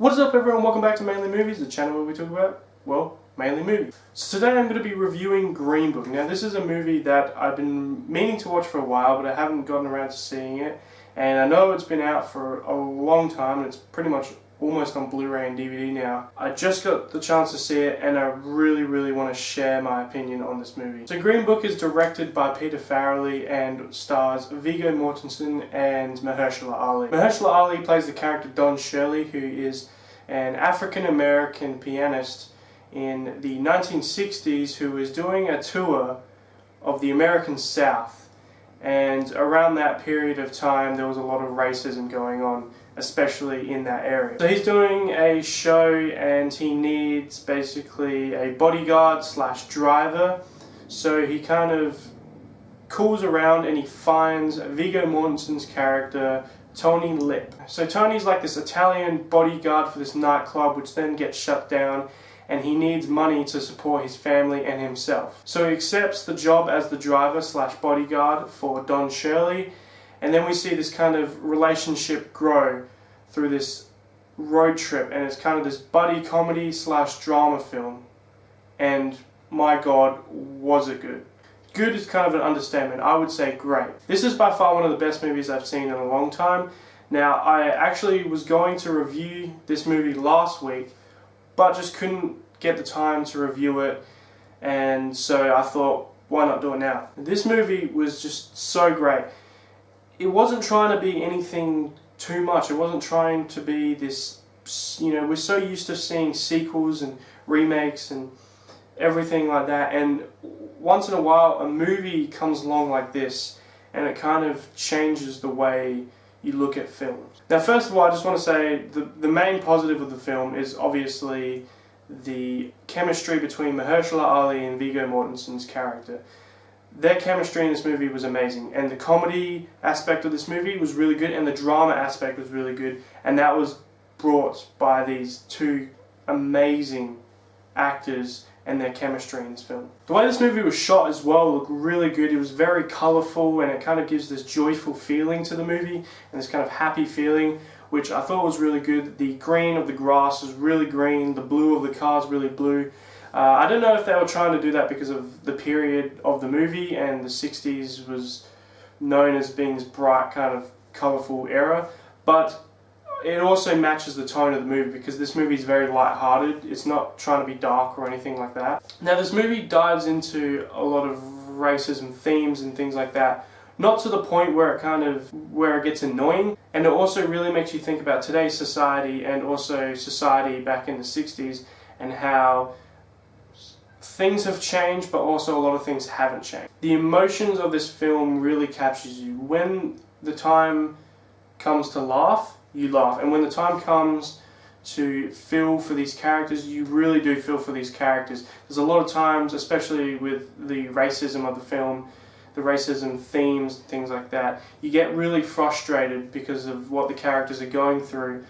What is up everyone, welcome back to Mainly Movies, the channel where we talk about, well, mainly movies. So today I'm going to be reviewing Green Book. Now this is a movie that I've been meaning to watch for a while, but I haven't gotten around to seeing it. And I know it's been out for a long time, and it's pretty much almost on Blu-ray and DVD now. I just got the chance to see it, and I really want to share my opinion on this movie. So Green Book is directed by Peter Farrelly and stars Viggo Mortensen and Mahershala Ali. Mahershala Ali plays the character Don Shirley, who is an African-American pianist in the 1960s who is doing a tour of the American South. And around that period of time there was a lot of racism going on, especially in that area. So he's doing a show and he needs basically a bodyguard slash driver. So he kind of calls around and he finds Viggo Mortensen's character Tony Lip. So Tony's like this Italian bodyguard for this nightclub which then gets shut down, and he needs money to support his family and himself. So he accepts the job as the driver slash bodyguard for Don Shirley, and then we see this kind of relationship grow through this road trip, and it's kind of this buddy comedy slash drama film, and my god, was it good. Good is kind of an understatement. I would say great. This is by far one of the best movies I've seen in a long time. Now, I actually was going to review this movie last week, but just couldn't get the time to review it, and so I thought, why not do it now? This movie was just so great. It wasn't trying to be anything too much. It wasn't trying to be this, you know, we're so used to seeing sequels and remakes and everything like that, and once in a while a movie comes along like this and it kind of changes the way you look at films. Now first of all, I just want to say the main positive of the film is obviously the chemistry between Mahershala Ali and Viggo Mortensen's character. Their chemistry in this movie was amazing, and the comedy aspect of this movie was really good, and the drama aspect was really good, and that was brought by these two amazing actors and their chemistry in this film. The way this movie was shot as well looked really good. It was very colourful, and it kind of gives this joyful feeling to the movie and this kind of happy feeling, which I thought was really good. The green of the grass is really green, the blue of the car is really blue. I don't know if they were trying to do that because of the period of the movie, and the 60s was known as being this bright kind of colourful era, but it also matches the tone of the movie because this movie is very light-hearted. It's not trying to be dark or anything like that. Now this movie dives into a lot of racism themes and things like that, not to the point where it gets annoying, and it also really makes you think about today's society and also society back in the 60s and how things have changed, but also a lot of things haven't changed. The emotions of this film really captures you. When the time comes to laugh, you laugh, and when the time comes to feel for these characters, you really do feel for these characters. There's a lot of times, especially with the racism of the film, the racism themes, things like that, you get really frustrated because of what the characters are going through,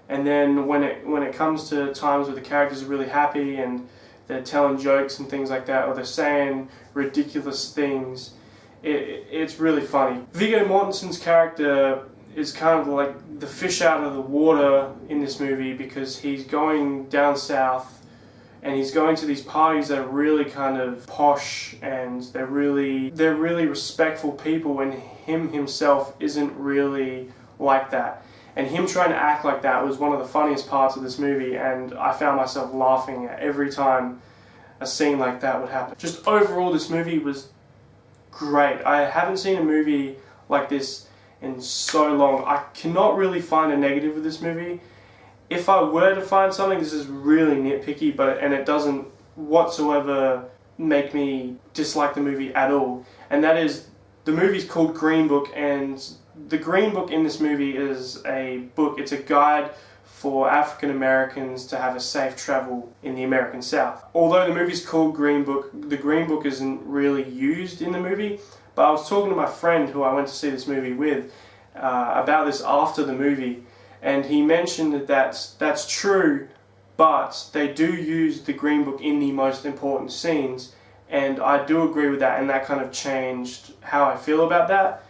and then when it comes to times where the characters are really happy and they're telling jokes and things like that, or they're saying ridiculous things, it's really funny. Viggo Mortensen's character is kind of like the fish out of the water in this movie because he's going down south and he's going to these parties that are really kind of posh, and they're really respectful people, and him himself isn't really like that. And him trying to act like that was one of the funniest parts of this movie, and I found myself laughing at every time a scene like that would happen. Just overall, this movie was great. I haven't seen a movie like this in so long. I cannot really find a negative with this movie. If I were to find something, this is really nitpicky, and it doesn't whatsoever make me dislike the movie at all. And that is, the movie's called Green Book, and the Green Book in this movie is a book. It's a guide for African Americans to have a safe travel in the American South. Although the movie's called Green Book, the Green Book isn't really used in the movie. But I was talking to my friend who I went to see this movie with about this after the movie, and he mentioned that that's true, but they do use the Green Book in the most important scenes, and I do agree with that, and that kind of changed how I feel about that,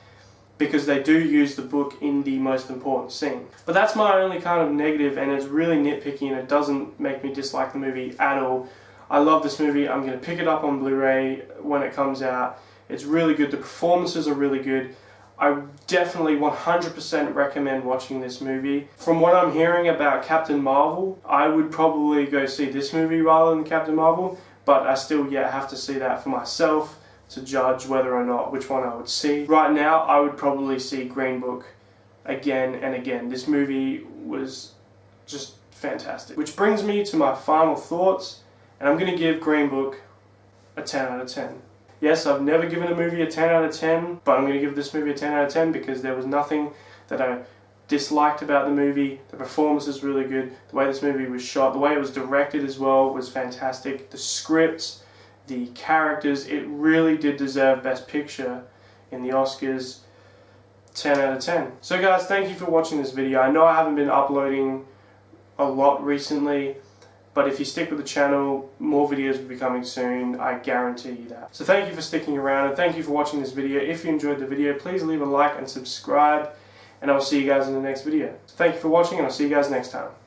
because they do use the book in the most important scene. But that's my only kind of negative, and it's really nitpicky, and it doesn't make me dislike the movie at all. I love this movie. I'm going to pick it up on Blu-ray when it comes out. It's really good. The performances are really good. I definitely 100% recommend watching this movie. From what I'm hearing about Captain Marvel, I would probably go see this movie rather than Captain Marvel, but I still have to see that for myself to judge whether or not which one I would see. Right now, I would probably see Green Book again and again. This movie was just fantastic. Which brings me to my final thoughts, and I'm going to give Green Book a 10 out of 10. Yes, I've never given a movie a 10 out of 10, but I'm going to give this movie a 10 out of 10 because there was nothing that I disliked about the movie. The performance is really good. The way this movie was shot, the way it was directed as well was fantastic. The script, the characters, it really did deserve Best Picture in the Oscars. 10 out of 10. So guys, thank you for watching this video. I know I haven't been uploading a lot recently, but if you stick with the channel, more videos will be coming soon, I guarantee you that. So thank you for sticking around, and thank you for watching this video. If you enjoyed the video, please leave a like and subscribe, and I'll see you guys in the next video. So thank you for watching, and I'll see you guys next time.